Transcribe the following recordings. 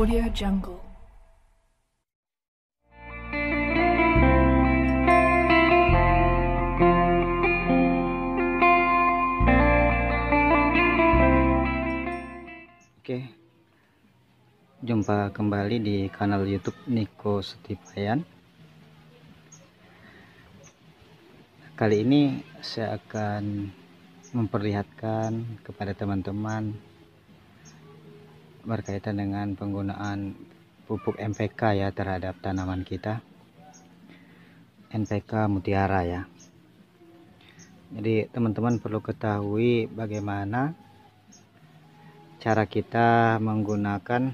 Audio Jungle. Oke, jumpa kembali di kanal YouTube Niko Setipayan. Kali ini saya akan memperlihatkan kepada teman-teman berkaitan dengan penggunaan pupuk NPK ya terhadap tanaman kita, NPK Mutiara ya. Jadi teman-teman perlu ketahui bagaimana cara kita menggunakan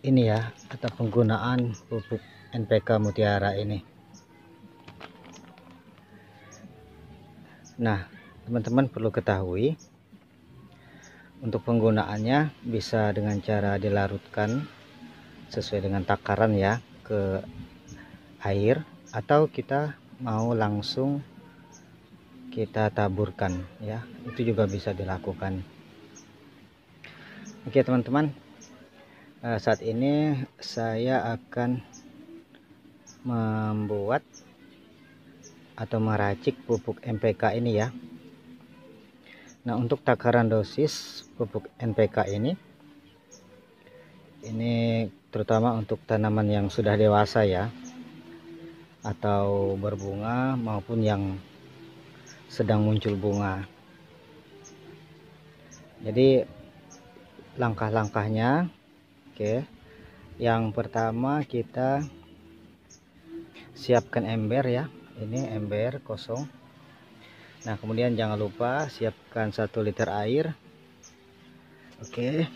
ini ya, atau penggunaan pupuk NPK Mutiara ini. Nah, teman-teman perlu ketahui untuk penggunaannya bisa dengan cara dilarutkan sesuai dengan takaran ya ke air, atau kita mau langsung kita taburkan ya, itu juga bisa dilakukan. Oke teman-teman, saat ini saya akan membuat atau meracik pupuk NPK ini ya. Nah, untuk takaran dosis pupuk NPK ini terutama untuk tanaman yang sudah dewasa ya, atau berbunga maupun yang sedang muncul bunga. Jadi langkah-langkahnya, oke. Yang pertama kita siapkan ember ya. Ini ember kosong. Nah, kemudian jangan lupa siapkan 1 liter air. Oke.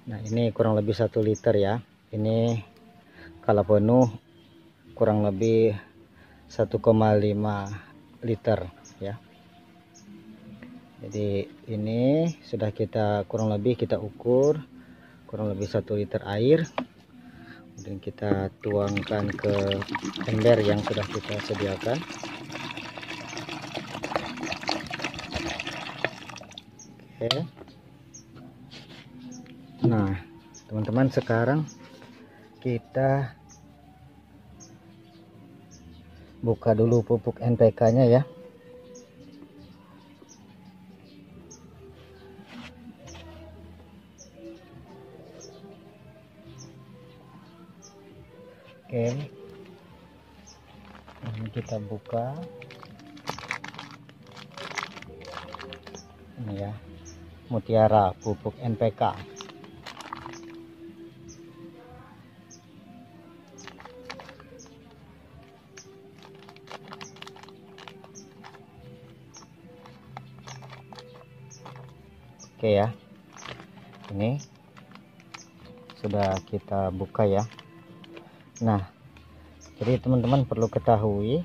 Nah, ini kurang lebih 1 liter ya. Ini kalau penuh kurang lebih 1,5 liter ya. Jadi ini sudah kita kurang lebih kita ukur kurang lebih 1 liter air. Kemudian kita tuangkan ke ember yang sudah kita sediakan. Oke. Nah, teman-teman, sekarang kita buka dulu pupuk NPK-nya ya. Oke. Ini kita buka. Ini ya, Mutiara pupuk NPK. Oke ya, ini sudah kita buka ya. Nah, jadi teman-teman perlu ketahui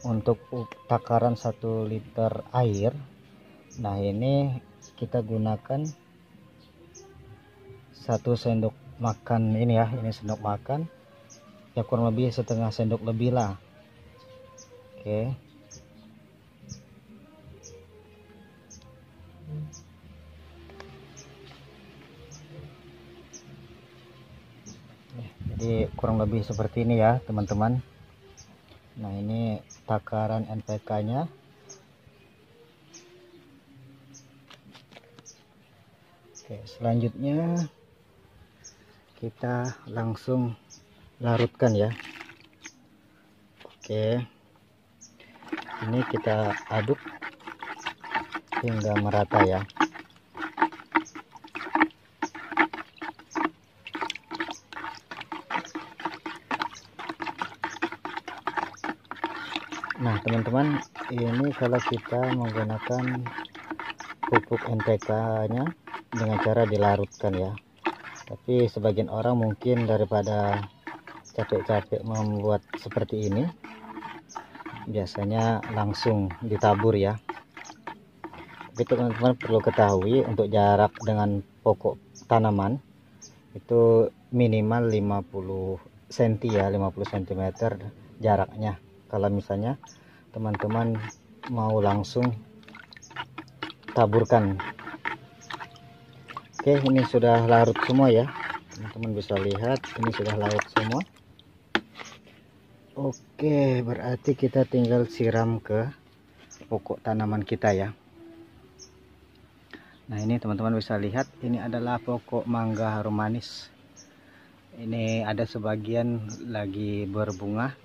untuk takaran 1 liter air, nah ini kita gunakan 1 sendok makan ini ya, ini sendok makan ya, kurang lebih setengah sendok lebih lah. Oke. Jadi kurang lebih seperti ini ya teman-teman. Nah, ini takaran NPK-nya. Oke, selanjutnya kita langsung larutkan ya. Oke, ini kita aduk hingga merata ya. Nah teman-teman, ini kalau kita menggunakan pupuk NPK nya dengan cara dilarutkan ya, tapi sebagian orang mungkin daripada capek-capek membuat seperti ini, biasanya langsung ditabur ya. Tapi teman-teman perlu ketahui untuk jarak dengan pokok tanaman itu minimal 50 cm ya, 50 cm jaraknya. Kalau misalnya teman-teman mau langsung taburkan. Oke, ini sudah larut semua ya, teman-teman bisa lihat ini sudah larut semua. Oke, berarti kita tinggal siram ke pokok tanaman kita ya. Nah, ini teman-teman bisa lihat, ini adalah pokok mangga harum manis. Ini ada sebagian lagi berbunga.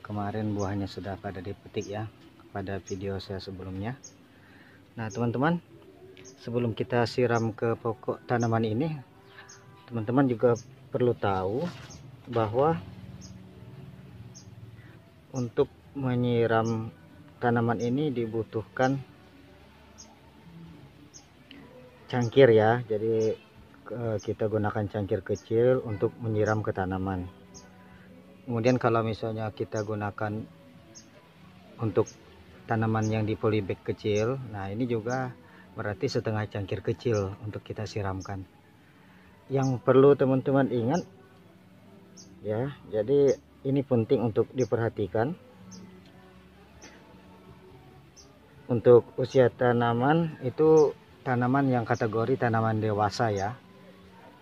Kemarin buahnya sudah pada dipetik ya, pada video saya sebelumnya. Nah, teman-teman, sebelum kita siram ke pokok tanaman ini, teman-teman juga perlu tahu bahwa untuk menyiram tanaman ini dibutuhkan cangkir ya. Jadi kita gunakan cangkir kecil untuk menyiram ke tanaman. Kemudian kalau misalnya kita gunakan untuk tanaman yang di polybag kecil, nah ini juga berarti setengah cangkir kecil untuk kita siramkan. Yang perlu teman-teman ingat ya, jadi ini penting untuk diperhatikan. Untuk usia tanaman itu tanaman yang kategori tanaman dewasa ya.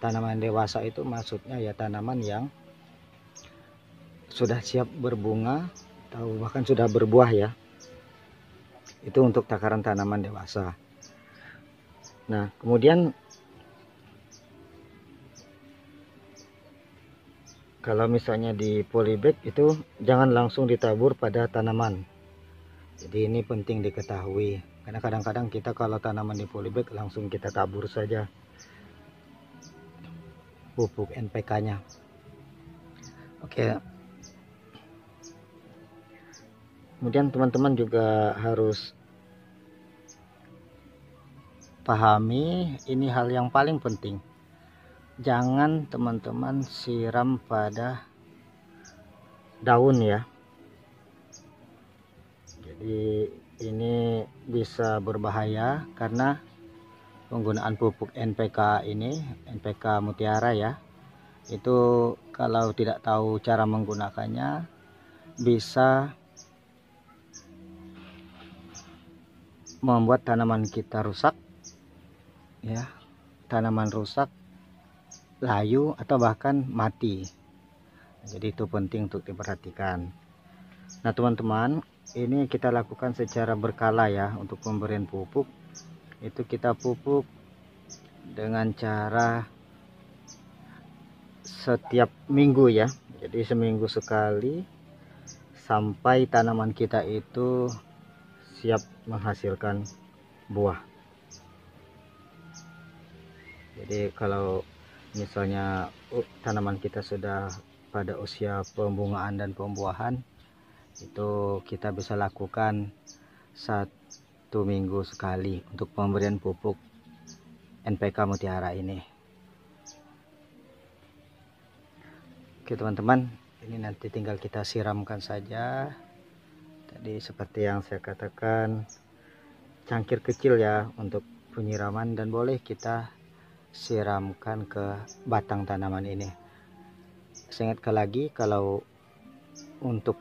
Tanaman dewasa itu maksudnya ya tanaman yang sudah siap berbunga atau bahkan sudah berbuah ya. Itu untuk takaran tanaman dewasa. Nah, kemudian kalau misalnya di polybag itu jangan langsung ditabur pada tanaman. Jadi ini penting diketahui, karena kadang-kadang kita kalau tanaman di polybag langsung kita tabur saja pupuk NPK-nya. Oke. Kemudian teman-teman juga harus pahami, ini hal yang paling penting. Jangan teman-teman siram pada daun ya. Jadi ini bisa berbahaya karena penggunaan pupuk NPK ini, NPK Mutiara ya, itu kalau tidak tahu cara menggunakannya bisa membuat tanaman kita rusak ya, tanaman rusak, layu atau bahkan mati. Jadi itu penting untuk diperhatikan. Nah, teman-teman, ini kita lakukan secara berkala ya. Untuk pemberian pupuk itu kita pupuk dengan cara setiap minggu ya. Jadi seminggu sekali sampai tanaman kita itu siap menghasilkan buah. Jadi kalau misalnya tanaman kita sudah pada usia pembungaan dan pembuahan, itu kita bisa lakukan 1 minggu sekali untuk pemberian pupuk NPK Mutiara ini. Oke teman-teman, ini nanti tinggal kita siramkan saja. Tadi seperti yang saya katakan, cangkir kecil ya untuk penyiraman, dan boleh kita siramkan ke batang tanaman ini. Saya ingatkan lagi, kalau untuk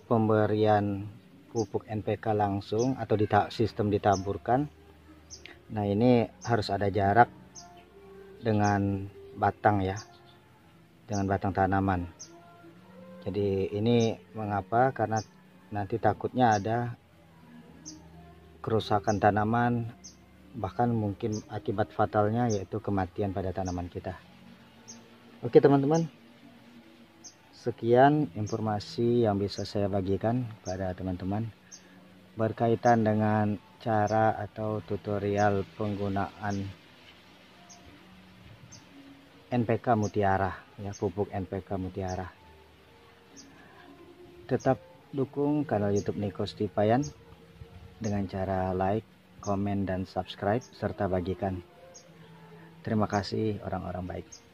pemberian pupuk NPK langsung atau sistem ditaburkan, nah ini harus ada jarak dengan batang ya, dengan batang tanaman. Jadi ini mengapa? Karena nanti takutnya ada kerusakan tanaman, bahkan mungkin akibat fatalnya yaitu kematian pada tanaman kita. Oke teman-teman, sekian informasi yang bisa saya bagikan pada teman-teman berkaitan dengan cara atau tutorial penggunaan NPK Mutiara ya, pupuk NPK Mutiara. Tetap dukung kanal YouTube Niko Stipayan dengan cara like, komen, dan subscribe serta bagikan. Terima kasih orang-orang baik.